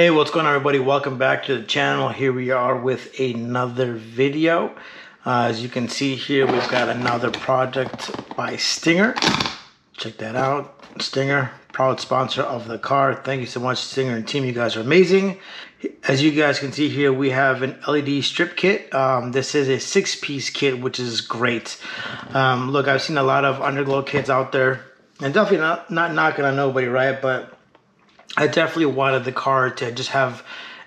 Hey, what's going on, everybody? Welcome back to the channel. Here we are with another video. As you can see here, we've got another project by Stinger. Check that out. Stinger, proud sponsor of the car. Thank you so much, Stinger and team. You guys are amazing. As you guys can see here, we have an LED strip kit. This is a 6-piece kit, which is great. Look, I've seen a lot of underglow kits out there, and definitely not knocking on nobody, right? But I definitely wanted the car to just have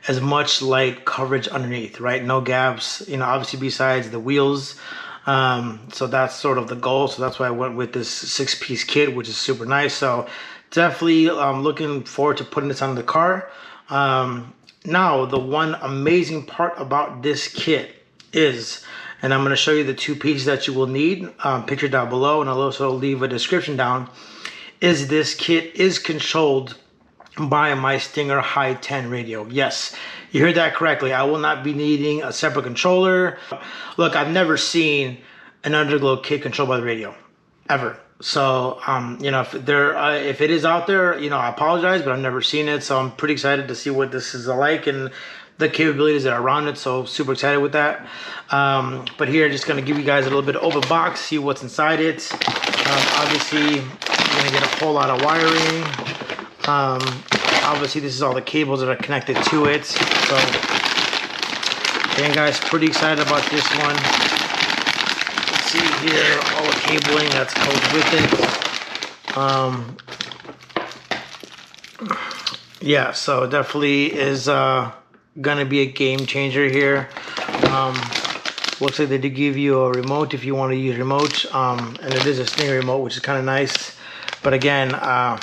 as much light coverage underneath, right? No gaps, you know, obviously besides the wheels. So that's sort of the goal. So that's why I went with this 6-piece kit, which is super nice. So definitely looking forward to putting this on the car. Now, the one amazing part about this kit is, and I'm going to show you the 2 pieces that you will need, picture down below, and I'll also leave a description down, is this kit is controlled by my Stinger High 10 radio. Yes, you heard that correctly. I will not be needing a separate controller. Look, I've never seen an underglow kit controlled by the radio, ever. So, you know, if it is out there, you know, I apologize, but I've never seen it. So I'm pretty excited to see what this is like and the capabilities that are around it. So super excited with that. But here, just gonna give you guys a little bit of open box, see what's inside it. Obviously, you're gonna get a whole lot of wiring. Obviously this is all the cables that are connected to it. So again, guys, pretty excited about this one. Let's see here, all the cabling that goes with it. Yeah, so definitely is gonna be a game changer here. Looks like they did give you a remote if you want to use remote, and it is a Stinger remote, which is kind of nice. But again, I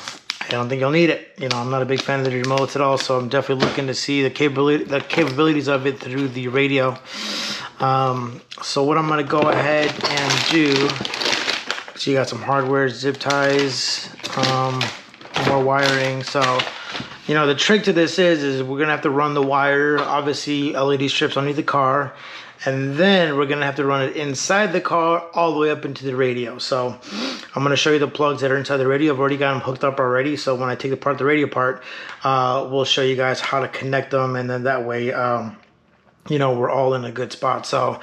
don't think you'll need it. You know, I'm not a big fan of the remotes at all, so I'm definitely looking to see the capabilities of it through the radio. So what I'm gonna go ahead and do, so you got some hardware, zip ties, more wiring. So, you know, the trick to this is we're gonna have to run the wire, obviously LED strips underneath the car, and then we're gonna have to run it inside the car all the way up into the radio. So I'm gonna show you the plugs that are inside the radio. I've already got them hooked up already. So when I take apart the radio part, we'll show you guys how to connect them, and then that way, you know, we're all in a good spot. So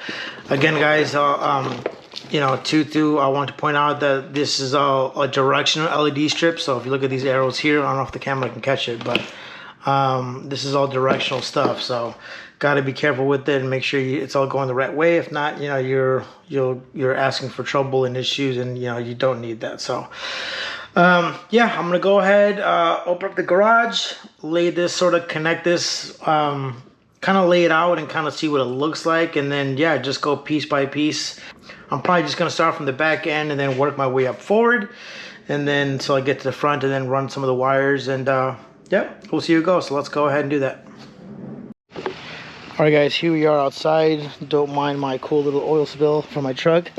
again, guys, you know, I want to point out that this is a directional LED strip. So if you look at these arrows here, I don't know if the camera can catch it, but this is all directional stuff. So got to be careful with it and make sure it's all going the right way. If not, you know, you're asking for trouble and issues, and you know, you don't need that. So yeah, I'm gonna go ahead, open up the garage, lay this, sort of connect this, kind of lay it out and kind of see what it looks like, and then yeah, just go piece by piece. I'm probably just gonna start from the back end and then work my way up forward, and then so I get to the front and then run some of the wires, and yeah, we'll see how it goes. So let's go ahead and do that. Alright guys, here we are outside. Don't mind my cool little oil spill from my truck.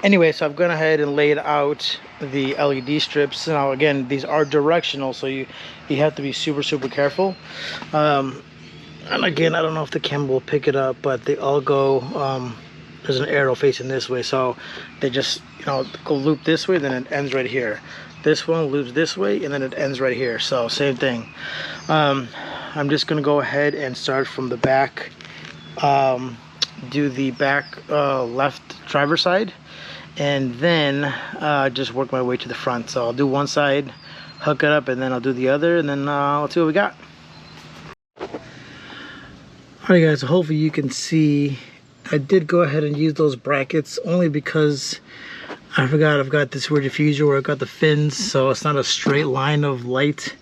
Anyway, so I've gone ahead and laid out the LED strips. Now again, these are directional, so you have to be super careful. And again, I don't know if the camera will pick it up, but they all go, there's an arrow facing this way, so they just, you know, go loop this way, then it ends right here. This one loops this way, and then it ends right here. So same thing. I'm just gonna go ahead and start from the back, do the back left driver's side, and then just work my way to the front. So I'll do one side, hook it up, and then I'll do the other, and then let's see what we got. Alright guys, so hopefully you can see I did go ahead and use those brackets only because I forgot I've got this rear diffuser where I've got the fins, so it's not a straight line of light.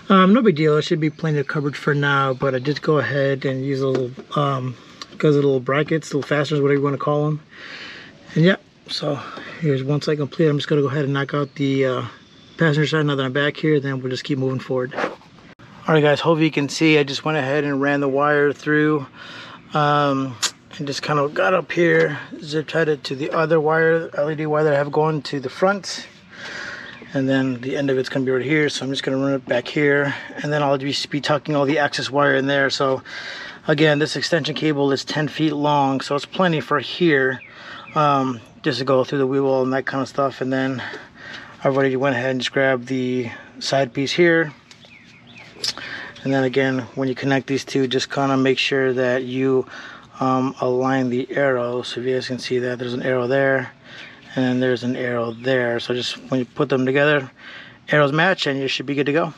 No big deal, it should be plenty of coverage for now, but I did go ahead and use a little, little brackets, little fasteners, whatever you want to call them. And yeah, so here's one side complete. I'm just going to go ahead and knock out the passenger side now that I'm back here, then we'll just keep moving forward. Alright guys, hopefully you can see I just went ahead and ran the wire through, and just kind of got up here, zip tied it to the other wire, LED wire that I have going to the front. And then the end of it's going to be right here, so I'm just going to run it back here, and then I'll just be tucking all the access wire in there. So again, this extension cable is 10 feet long, so it's plenty for here, just to go through the wheel well and that kind of stuff. And then I've already went ahead and just grabbed the side piece here, And then again, when you connect these two, just kind of make sure that you align the arrows. So if you guys can see that, there's an arrow there, and then there's an arrow there. So just when you put them together, arrows match, and you should be good to go.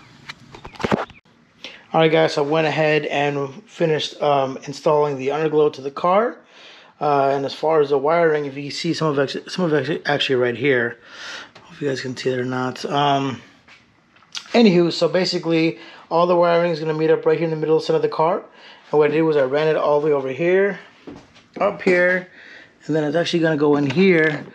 Alright guys, so I went ahead and finished installing the underglow to the car. And as far as the wiring, if you can see some of it actually right here. If you guys can see it or not. Anywho, so basically all the wiring is going to meet up right here in the middle center of the car. And what I did was I ran it all the way over here, up here, and then it's actually going to go in here.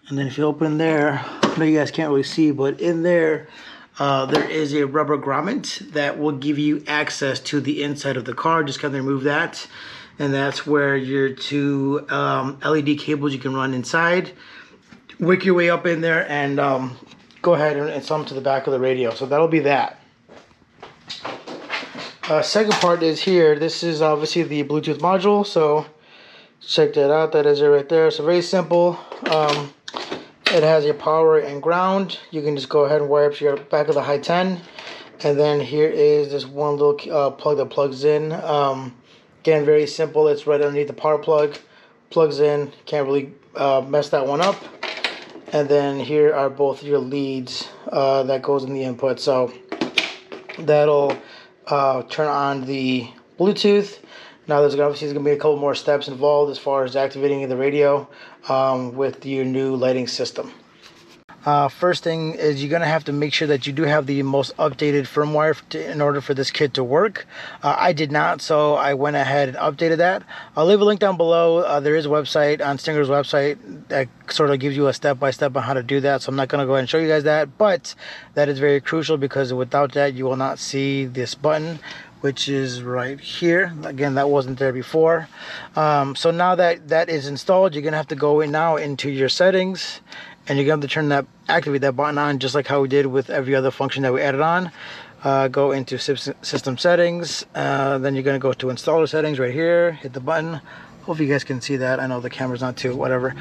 And then if you open there, I know you guys can't really see, but in there, there is a rubber grommet that will give you access to the inside of the car. Just kind of remove that, and that's where your two LED cables you can run inside. Wick your way up in there and go ahead and install them to the back of the radio. So that'll be that. Second part is here. This is obviously the Bluetooth module. So check that out. That is it right there. So very simple. It has your power and ground. You can just go ahead and wire up to your back of the high 10. And then here is this one little plug that plugs in. Again, very simple. It's right underneath the power plug. Plugs in. Can't really mess that one up. And then here are both your leads that goes in the input. So that'll turn on the Bluetooth. Now there's obviously going to be a couple more steps involved as far as activating the radio with your new lighting system. First thing is you're going to have to make sure that you do have the most updated firmware in order for this kit to work. I did not, so I went ahead and updated that. I'll leave a link down below. There is a website on Stinger's website that sort of gives you a step-by-step on how to do that, so I'm not going to go ahead and show you guys that, but that is very crucial because without that you will not see this button, which is right here. Again, that wasn't there before. So now that that is installed, you're gonna have to go in now into your settings, and you're gonna have to turn that, activate that button on, just like how we did with every other function that we added on. Go into system settings, then you're gonna go to installer settings right here, hit the button. Hope you guys can see that. I know the camera's not too, whatever.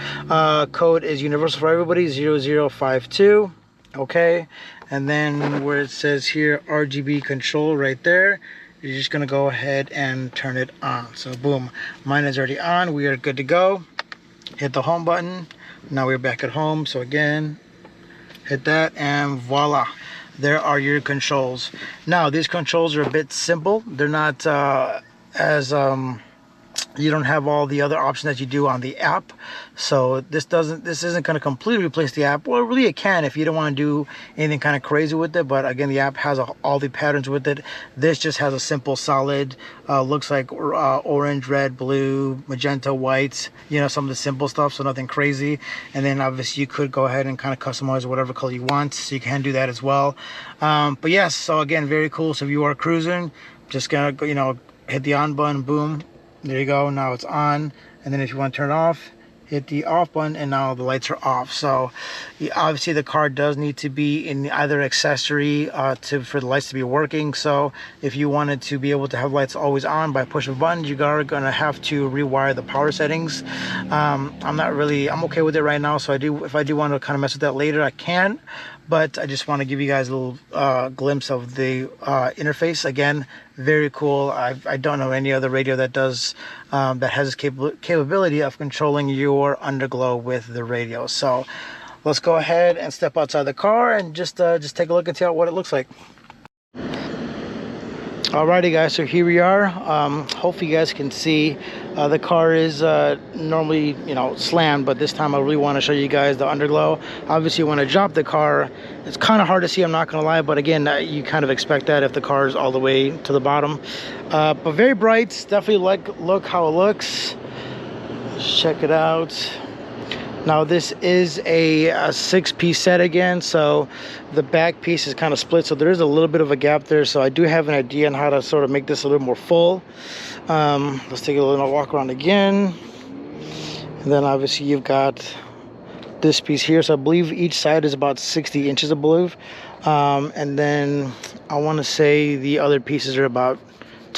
Code is universal for everybody, 0052. Okay, and then where it says here RGB control right there, you're just gonna go ahead and turn it on. So boom, mine is already on. We are good to go. Hit the home button. Now we're back at home. So again, hit that and voila, there are your controls. Now these controls are a bit simple. They're not as you don't have all the other options that you do on the app. So this isn't going to completely replace the app. Well, really it can if you don't want to do anything kind of crazy with it, but again, the app has all the patterns with it. This just has a simple solid, looks like orange, red, blue, magenta, white, you know, some of the simple stuff, so nothing crazy. And then obviously you could go ahead and kind of customize whatever color you want, so you can do that as well. But yes, so again, very cool. So if you are cruising, just gonna go, you know, hit the on button, boom, there you go, now it's on. And then if you want to turn it off, hit the off button, and now the lights are off. So obviously the car does need to be in either accessory for the lights to be working. So if you wanted to be able to have lights always on by pushing buttons, you are going to have to rewire the power settings. I'm okay with it right now, so if I do want to kind of mess with that later, I can. But I just want to give you guys a little glimpse of the interface. Again, very cool. I don't know any other radio that does that has capability of controlling your underglow with the radio. So let's go ahead and step outside the car and just take a look and see what it looks like. Alrighty guys, so here we are. Hopefully you guys can see the car is normally, you know, slammed, but this time I really want to show you guys the underglow. Obviously when I drop the car, it's kind of hard to see, I'm not gonna lie, but again, you kind of expect that if the car is all the way to the bottom. But very bright, definitely look how it looks. Let's check it out. Now this is a 6-piece set again, so the back piece is kind of split, so there is a little bit of a gap there. So I do have an idea on how to sort of make this a little more full. Let's take a little walk around again, and then obviously you've got this piece here. So I believe each side is about 60 inches, I believe, and then I want to say the other pieces are about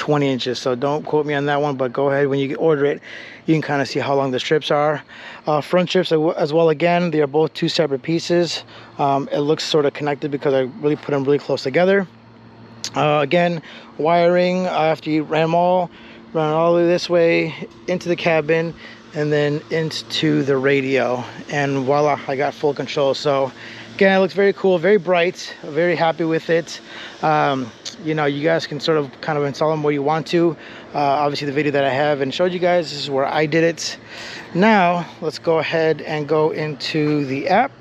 20 inches. So don't quote me on that one, but go ahead when you order it, you can kind of see how long the strips are. Front strips as well, again, they are both 2 separate pieces. It looks sort of connected because I really put them really close together. Again, wiring, after you ran them all, run all the way this way into the cabin and then into the radio, and voila, I got full control. So again, it looks very cool, very bright, very happy with it. You know, you guys can sort of kind of install them where you want to. Obviously the video that I have and showed you guys, this is where I did it. Now let's go ahead and go into the app.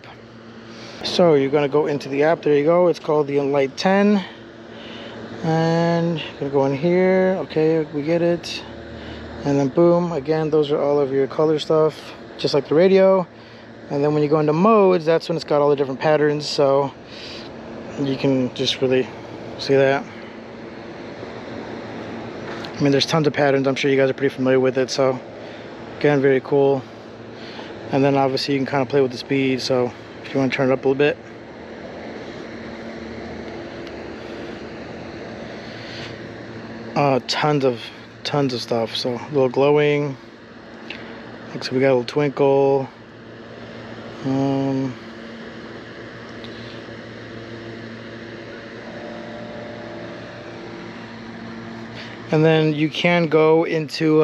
So you're going to go into the app, there you go, it's called the Enlight10, and you're going to go in here. Okay, we get it. And then boom, again, those are all of your color stuff, just like the radio. And then when you go into modes, that's when it's got all the different patterns, so you can just really see that. I mean, there's tons of patterns, I'm sure you guys are pretty familiar with it, so again, very cool. And then obviously you can kind of play with the speed, so if you want to turn it up a little bit. Tons of stuff. So a little glowing, looks like we got a little twinkle. And then you can go into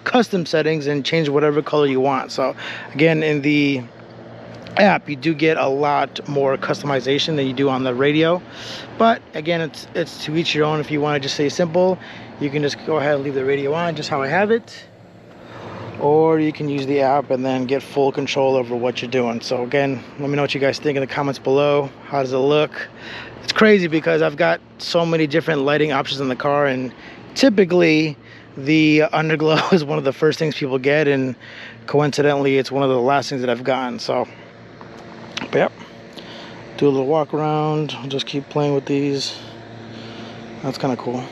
custom settings and change whatever color you want. So again, in the app you do get a lot more customization than you do on the radio, but again, it's to each your own. If you want to just stay simple, you can just go ahead and leave the radio on just how I have it, or you can use the app and then get full control over what you're doing. So again, let me know what you guys think in the comments below. How does it look? It's crazy because I've got so many different lighting options in the car, and typically the underglow is one of the first things people get, and coincidentally it's one of the last things that I've gotten. So but yep, do a little walk around, just keep playing with these. That's kind of cool.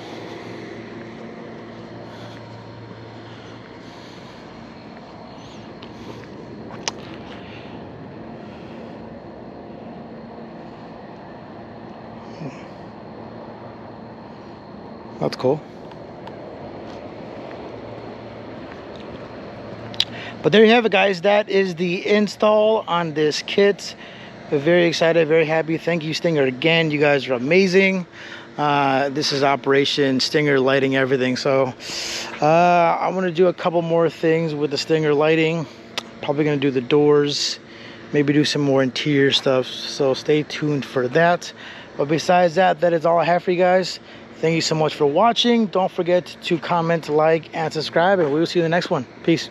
That's cool. But there you have it, guys. That is the install on this kit. Very excited, very happy. Thank you, Stinger, again. You guys are amazing. This is Operation Stinger lighting everything. So I want to do a couple more things with the Stinger lighting. Probably going to do the doors, maybe do some more interior stuff. So stay tuned for that. But besides that, that is all I have for you guys. Thank you so much for watching. Don't forget to comment, like, and subscribe, and we will see you in the next one. Peace.